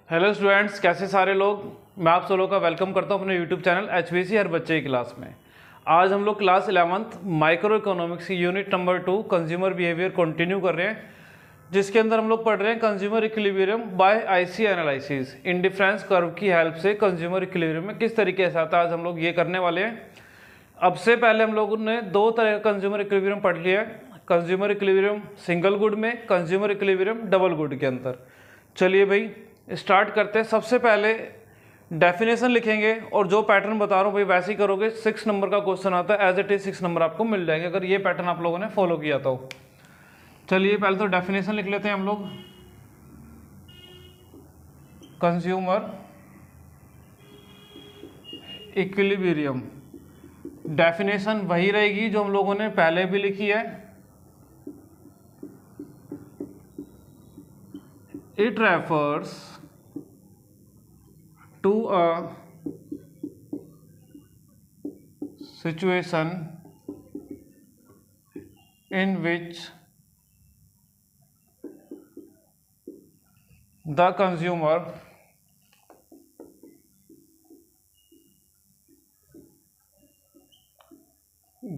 Hello students, कैसे सारे लोग। मैं आप सब लोगों का वेलकम करता हूं अपने यूट्यूब चैनल HVC हर बच्चे की क्लास में। आज हम लोग क्लास 11th माइक्रो इकोनॉमिक्स की unit number 2 consumer behaviour continue कर रहे हैं, जिसके अंदर हम लोग पढ़ रहे हैं consumer equilibrium bye IC analysis. Indifference curve की हेल्प से कंज्यूमर इक्विलिब्रियम में किस तरीके से आता है, आज हम लोग ये करने वाले हैं। अब से पहले हम लोगों ने दो तरह का कंज्यूमर इक्विलिब्रियम पढ़ लिया है, कंज्यूमर इक्विलिब्रियम सिंगल गुड में, कंज्यूमर इक्विलिब्रियम डबल गुड के अंदर। चलिए भाई स्टार्ट करते हैं। सबसे पहले डेफिनेशन लिखेंगे और जो पैटर्न बता रहा हूँ भाई वैसे ही करोगे। 6 नंबर का क्वेश्चन आता है, एज इट इज 6 नंबर आपको मिल जाएंगे अगर ये पैटर्न आप लोगों ने फॉलो किया तो। चलिए पहले तो डेफिनेशन लिख लेते हैं हम लोग। कंज्यूमर इक्विलिब्रियम डेफिनेशन वही रहेगी जो हम लोगों ने पहले भी लिखी है। It refers to a situation in which the consumer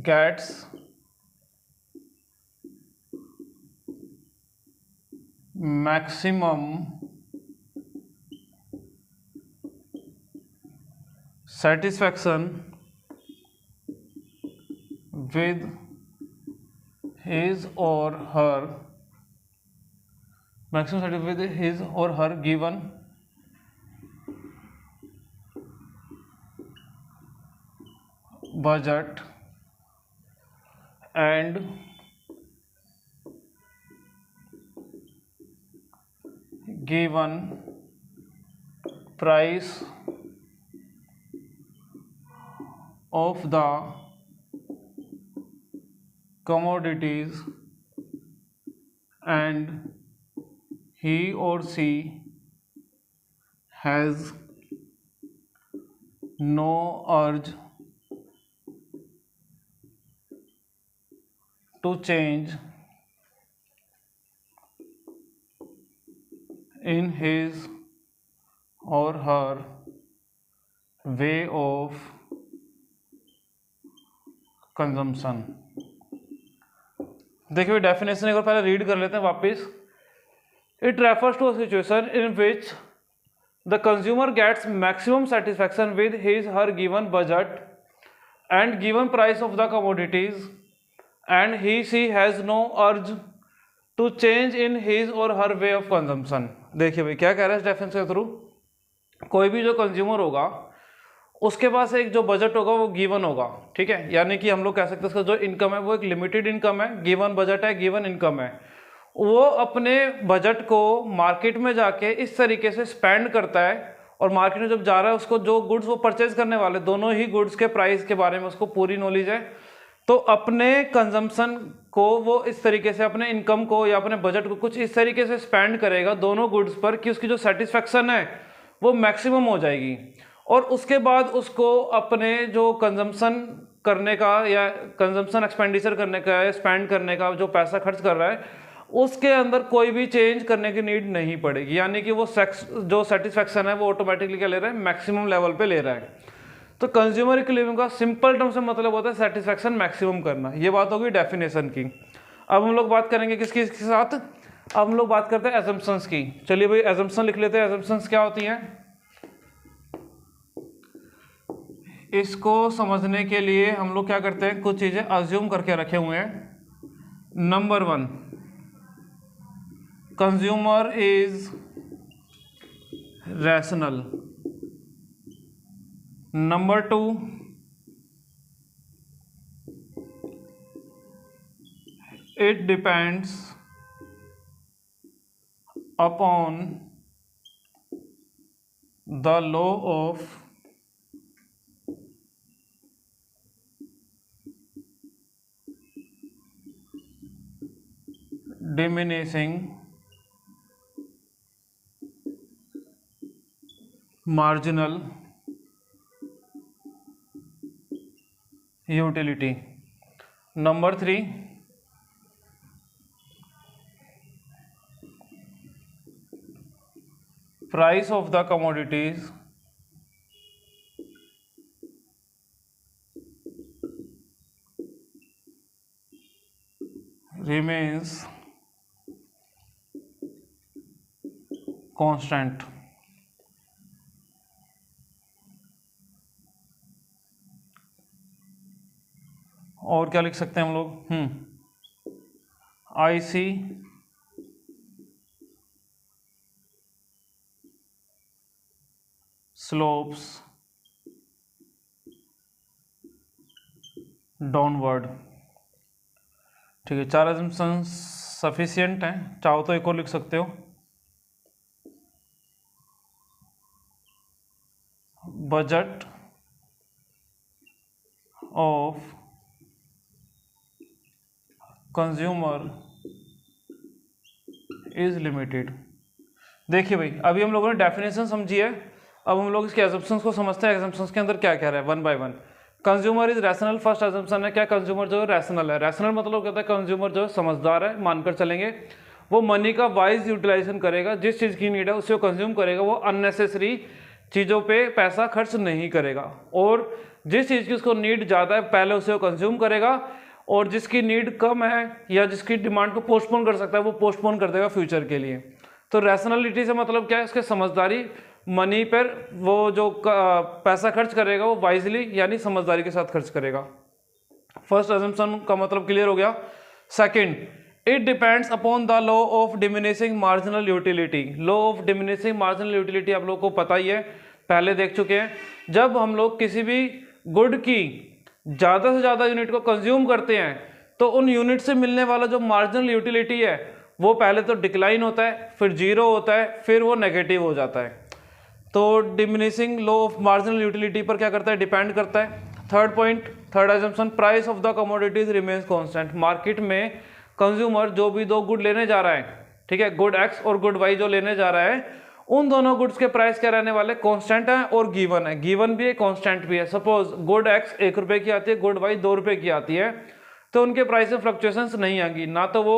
gets maximum satisfaction with his or her given budget and given price of the commodities, and he or she has no urge to change in his or her way of consumption. देखिए definition एक बार पहले read कर लेते हैं वापस। It refers to a situation in which the consumer gets maximum satisfaction with his her given budget and given price of the commodities, and he she has no urge to change in his or her way of consumption. देखिए भाई क्या कह रहा है इस definition के through. कोई भी जो कंज्यूमर होगा उसके पास एक जो बजट होगा वो गिवन होगा, ठीक है। यानी कि हम लोग कह सकते हैं उसका जो इनकम है वो एक लिमिटेड इनकम है, गिवन बजट है, गिवन इनकम है। वो अपने बजट को मार्केट में जाके इस तरीके से स्पेंड करता है, और मार्केट में जब जा रहा है उसको जो गुड्स वो परचेज करने वाले, दोनों ही गुड्स के प्राइस के बारे में उसको पूरी नॉलेज है। तो अपने कंजम्पशन को वो इस तरीके से, अपने इनकम को या अपने बजट को कुछ इस तरीके से स्पेंड करेगा दोनों गुड्स पर कि उसकी जो सेटिस्फैक्शन है वो मैक्सिमम हो जाएगी। और उसके बाद उसको अपने जो कंजम्पशन करने का या कंजम्पशन एक्सपेंडिचर करने का या स्पेंड करने का जो पैसा खर्च कर रहा है उसके अंदर कोई भी चेंज करने की नीड नहीं पड़ेगी। यानी कि वो जो सेटिस्फैक्शन है वो ऑटोमेटिकली क्या ले रहा है, मैक्सिमम लेवल पे ले रहा है। तो कंज्यूमर इक्विलिब्रियम का सिंपल टर्म से मतलब होता है सेटिस्फैक्शन मैक्सिमम करना। ये बात होगी डेफिनेशन की। अब हम लोग बात करेंगे किसके साथ, अब हम लोग बात करते हैं एजम्पशंस की। चलिए भाई एजम्पशन लिख लेते हैं। एजम्पशंस क्या होती हैं, इसको समझने के लिए हम लोग क्या करते हैं, कुछ चीजें अज्यूम करके रखे हुए हैं। Number 1, consumer is rational. Number 2, it depends upon the law of diminishing marginal utility. Number 3, price of the commodities remains constant। और क्या लिख सकते हैं हम लोग, IC स्लोप्स डाउनवर्ड। ठीक है, 4 assumptions सफिशियंट हैं, चाहो तो एक और लिख सकते हो। Budget of consumer is limited. देखिए भाई, अभी हम लोगों ने डेफिनेशन समझी है, अब हम लोग इसके एजम्पशंस को समझते हैं। एजम्पशंस के अंदर क्या क्या है, one by one. Consumer is rational, first assumption है क्या, कंज्यूमर जो है रैशनल है। रैशनल मतलब कहता है कंज्यूमर जो है समझदार है, मानकर चलेंगे। वो मनी का वाइज यूटिलाइजेशन करेगा, जिस चीज़ की नीड है उसे वो कंज्यूम करेगा, वो अननेसेसरी चीज़ों पे पैसा खर्च नहीं करेगा। और जिस चीज़ की उसको नीड ज़्यादा है पहले उसे वो कंज्यूम करेगा, और जिसकी नीड कम है या जिसकी डिमांड को पोस्टपोन कर सकता है वो पोस्टपोन कर देगा फ्यूचर के लिए। तो रैशनलिटी से मतलब क्या है, उसके समझदारी, मनी पर वो जो पैसा खर्च करेगा वो वाइजली यानी समझदारी के साथ खर्च करेगा। फर्स्ट अजम्पशन का मतलब क्लियर हो गया। Second, it depends upon the law of diminishing marginal utility. Law of diminishing marginal utility आप लोगों को पता ही है, पहले देख चुके हैं। जब हम लोग किसी भी गुड की ज़्यादा से ज़्यादा यूनिट को कंज्यूम करते हैं तो उन यूनिट से मिलने वाला जो मार्जिनल यूटिलिटी है वो पहले तो डिक्लाइन होता है, फिर जीरो होता है, फिर वो नेगेटिव हो जाता है। तो diminishing law of marginal utility पर क्या करता है, डिपेंड करता है। Third point, third assumption, price of the commodities remains constant. Market में कंज्यूमर जो भी दो गुड लेने जा रहा है, ठीक है, गुड एक्स और गुड वाई जो लेने जा रहा है, उन दोनों गुड्स के प्राइस क्या रहने वाले, कांस्टेंट है और गिवन है। गिवन भी है, कांस्टेंट भी है। सपोज गुड एक्स 1 रुपए की आती है, गुड वाई 2 रुपए की आती है, तो उनके प्राइस में फ्लक्चुएशंस नहीं आएंगी, ना तो वो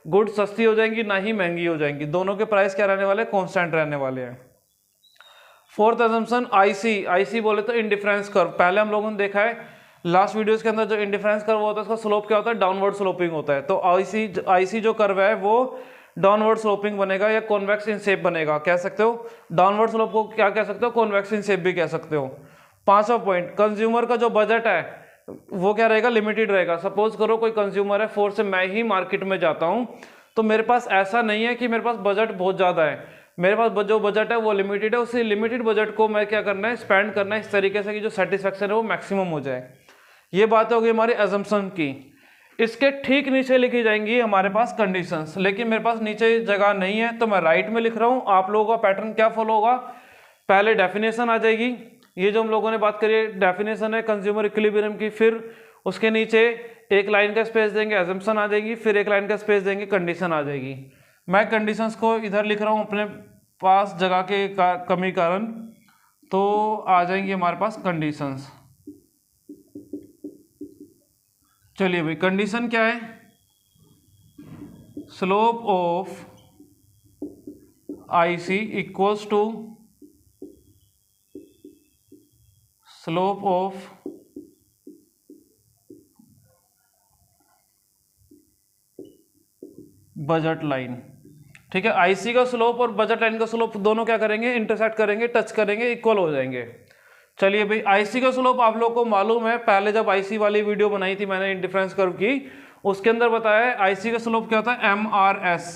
गुड सस्ती हो जाएंगी ना ही महंगी हो जाएंगी। दोनों के प्राइस क्या रहने वाले, कांस्टेंट रहने वाले हैं। Fourth assumption, IC. आईसी बोले तो इंडिफरेंस कर्व। पहले हम लोगों ने देखा है लास्ट वीडियोस के अंदर, जो इंडिफरेंस कर्व होता है उसका स्लोप क्या होता है, डाउनवर्ड स्लोपिंग होता है। तो आईसी जो कर्व है वो डाउनवर्ड स्लोपिंग बनेगा या कॉन्वेक्स इन शेप बनेगा, कह सकते हो। डाउनवर्ड स्लोप को क्या कह सकते हो, कॉन्वेक्स इन शेप भी कह सकते हो। पांचवा पॉइंट, कंज्यूमर का जो बजट है वो क्या रहेगा, लिमिटेड रहेगा। सपोज करो कोई कंज्यूमर है, फोर से मैं ही मार्केट में जाता हूं, तो मेरे पास ऐसा नहीं है कि मेरे पास बजट बहुत ज़्यादा है, मेरे पास जो बजट है वो लिमिटेड है। उसी लिमिटेड बजट को मैं क्या करना है, स्पेंड करना है इस तरीके से कि जो सेटिस्फेक्शन है वो मैक्सिमम हो जाए। ये बात होगी हमारी अजम्पशन की। इसके ठीक नीचे लिखी जाएंगी हमारे पास कंडीशंस, लेकिन मेरे पास नीचे जगह नहीं है तो मैं राइट में लिख रहा हूँ। आप लोगों का पैटर्न क्या फॉलो होगा, पहले डेफिनेशन आ जाएगी, ये जो हम लोगों ने बात करी डेफिनेशन है कंज्यूमर इक्विलिब्रियम की, फिर उसके नीचे एक लाइन का स्पेस देंगे अजम्पशन आ जाएगी, फिर एक लाइन का स्पेस देंगे कंडीशन आ जाएगी। मैं कंडीशंस को इधर लिख रहा हूँ अपने पास जगह के कमी कारण, तो आ जाएंगी हमारे पास कंडीशंस। चलिए भाई, कंडीशन क्या है, slope of IC equals to slope of budget line. ठीक है, आईसी का स्लोप और बजट लाइन का स्लोप दोनों क्या करेंगे, इंटरसेक्ट करेंगे, टच करेंगे, इक्वल हो जाएंगे। चलिए भाई, आईसी का स्लोप आप लोगों को मालूम है, पहले जब आईसी वाली वीडियो बनाई थी मैंने इंडिफरेंस कर्व की, उसके अंदर बताया है आईसी का स्लोप क्या होता है, MRS,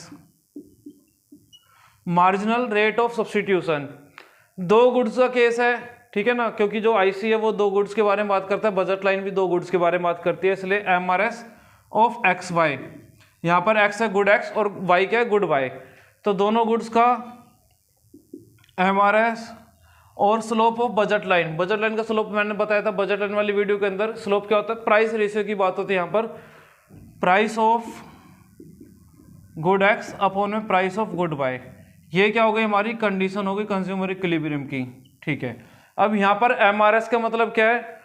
marginal rate of substitution. दो गुड्स का केस है, ठीक है ना, क्योंकि जो आईसी है वो दो गुड्स के बारे में बात करता है, बजट लाइन भी दो गुड्स के बारे में बात करती है, इसलिए MRS ऑफ XY। यहाँ पर X है गुड X और Y क्या है, गुड Y। तो दोनों गुड्स का MRS और slope of budget line. Budget line का स्लोप मैंने बताया था बजट लाइन वाली वीडियो के अंदर। स्लोप क्या होता है, प्राइस रेशियो की बात होती है यहाँ पर, price of good X upon में प्राइस ऑफ गुड Y। ये क्या हो गई, हमारी कंडीशन हो गई कंज्यूमर इक्विलिब्रियम की। ठीक है, अब यहाँ पर MRS का मतलब क्या है,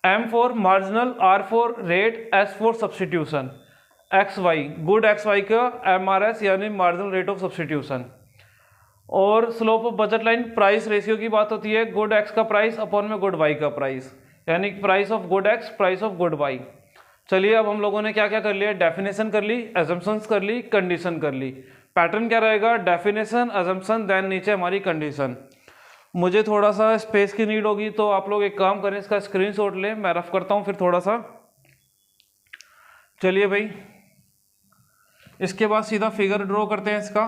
M for marginal, R for rate, S for substitution. XY good XY का MRS यानी मार्जिनल रेट ऑफ सब्स्टिट्यूशन। और slope of budget line price ratio की बात होती है, गुड एक्स का प्राइस अपॉन में गुड वाई का प्राइस, यानी price of good X price of good Y. चलिए अब हम लोगों ने क्या क्या कर लिया, डेफिनेशन कर ली, एजम्पशंस कर ली, कंडीशन कर ली। पैटर्न क्या रहेगा, डेफिनेशन, एजम्पशन, देन नीचे हमारी कंडीशन। मुझे थोड़ा सा स्पेस की नीड होगी तो आप लोग एक काम करें, इसका स्क्रीनशॉट लें, मैं रफ करता हूँ फिर थोड़ा सा। चलिए भाई, इसके बाद सीधा फिगर ड्रॉ करते हैं इसका।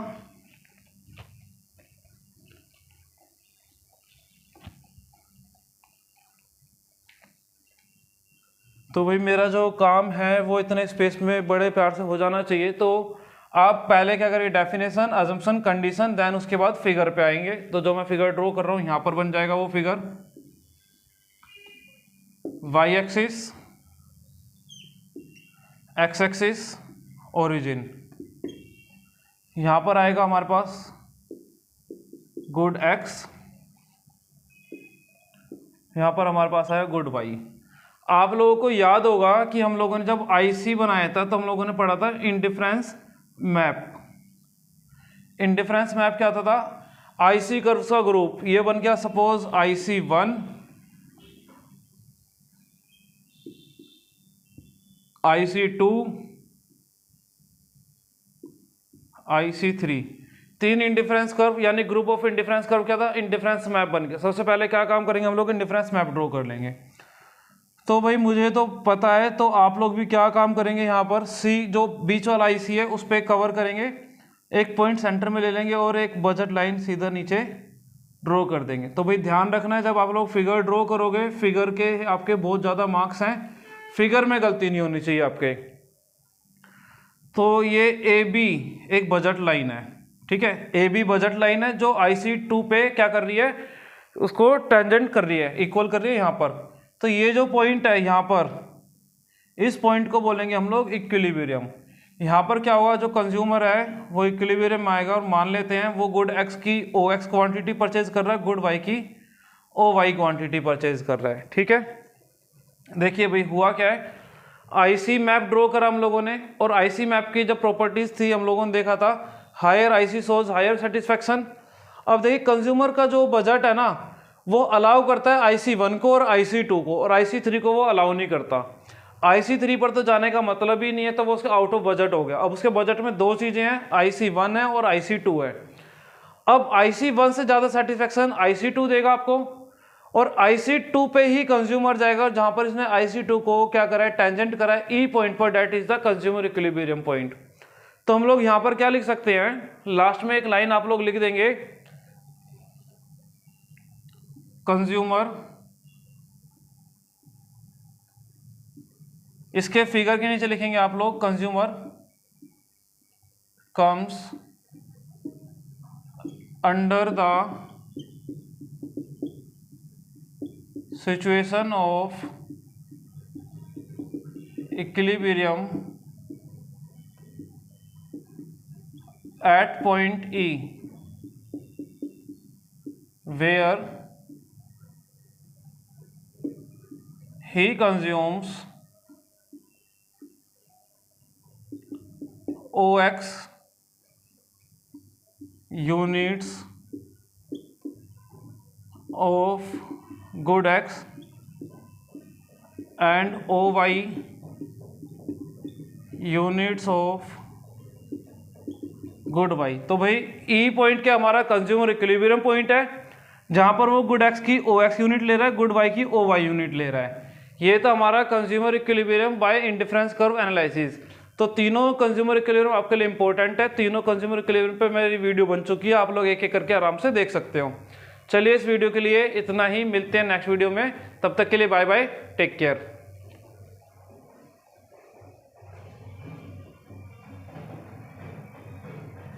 तो भाई मेरा जो काम है वो इतने स्पेस में बड़े प्यार से हो जाना चाहिए, तो आप पहले क्या करिए, डेफिनेशन, अजम्पशन, कंडीशन, देन उसके बाद फिगर पे आएंगे। तो जो मैं फिगर ड्रॉ कर रहा हूँ यहाँ पर बन जाएगा वो figure, Y axis, X axis, origin. यहाँ पर आएगा हमारे पास गुड एक्स, यहाँ पर हमारे पास आएगा गुड वाई। आप लोगों को याद होगा कि हम लोगों ने जब आईसी बनाया था तो हम लोगों ने पढ़ा था इंडिफरेंस मैप। इंडिफरेंस मैप क्या होता था, आईसी कर्व्स का ग्रुप, ये बन गया सपोज IC1, IC2, IC3, तीन इंडिफरेंस कर्व यानी ग्रुप ऑफ इंडिफरेंस कर्व क्या था, इंडिफरेंस मैप बन गया। सबसे पहले क्या काम करेंगे हम लोग, इंडिफरेंस मैप ड्रॉ कर लेंगे। तो भाई मुझे तो पता है, तो आप लोग भी क्या काम करेंगे, यहाँ पर सी जो बीच वाला आईसी है उस पर कवर करेंगे, एक पॉइंट सेंटर में ले लेंगे और एक बजट लाइन सीधा नीचे ड्रॉ कर देंगे। तो भाई ध्यान रखना है, जब आप लोग फिगर ड्रॉ करोगे, फिगर के आपके बहुत ज़्यादा मार्क्स हैं, फिगर में गलती नहीं होनी चाहिए आपके। तो ये AB एक बजट लाइन है, ठीक है, AB बजट लाइन है जो IC2 पे क्या कर रही है, उसको टेंजेंट कर रही है, इक्वल कर रही है यहाँ पर। तो ये जो पॉइंट है यहाँ पर, इस पॉइंट को बोलेंगे हम लोग इक्विलिब्रियम। यहाँ पर क्या होगा, जो कंज्यूमर है वो इक्विलिब्रियम में आएगा और मान लेते हैं वो गुड एक्स की OX क्वांटिटी परचेज कर रहा है, गुड वाई की OY क्वांटिटी परचेज कर रहा है, ठीक है। देखिए भाई हुआ क्या है, आईसी मैप ड्रॉ करा हम लोगों ने, और आईसी मैप की जब प्रॉपर्टीज थी हम लोगों ने देखा था, higher IC shows higher satisfaction. अब देखिए कंज्यूमर का जो बजट है ना वो अलाउ करता है IC1 को और IC2 को, और IC3 को वो अलाउ नहीं करता। IC3 पर तो जाने का मतलब ही नहीं है, तो वो उसके आउट ऑफ बजट हो गया। अब उसके बजट में दो चीजें हैं, IC1 है और IC2 है। अब IC1 से ज्यादा सेटिस्फैक्शन IC2 देगा आपको, और IC2 पे ही कंज्यूमर जाएगा जहां पर इसने IC2 को क्या करा है, टेंजेंट करा है ई पॉइंट पर, that is the consumer equilibrium point. तो हम लोग यहां पर क्या लिख सकते हैं, लास्ट में एक लाइन आप लोग लिख देंगे, कंज्यूमर, इसके फिगर के नीचे लिखेंगे आप लोग, consumer comes under the situation of equilibrium at point E where he consumes OX units of good X and OY units of good Y. तो भाई ई पॉइंट क्या हमारा कंज्यूमर इक्विलिब्रियम पॉइंट है, जहां पर वो गुड एक्स की OX यूनिट ले रहा है, गुड वाई की OY यूनिट ले रहा है। ये तो हमारा consumer equilibrium bye indifference curve analysis. तो तीनों कंज्यूमर इक्विलिब्रियम आपके लिए इंपॉर्टेंट है, तीनों कंज्यूमर इक्विलिब्रियम पे मेरी वीडियो बन चुकी है, आप लोग एक एक करके आराम से देख सकते हो। चलिए इस वीडियो के लिए इतना ही, मिलते हैं नेक्स्ट वीडियो में, तब तक के लिए बाय बाय, टेक केयर।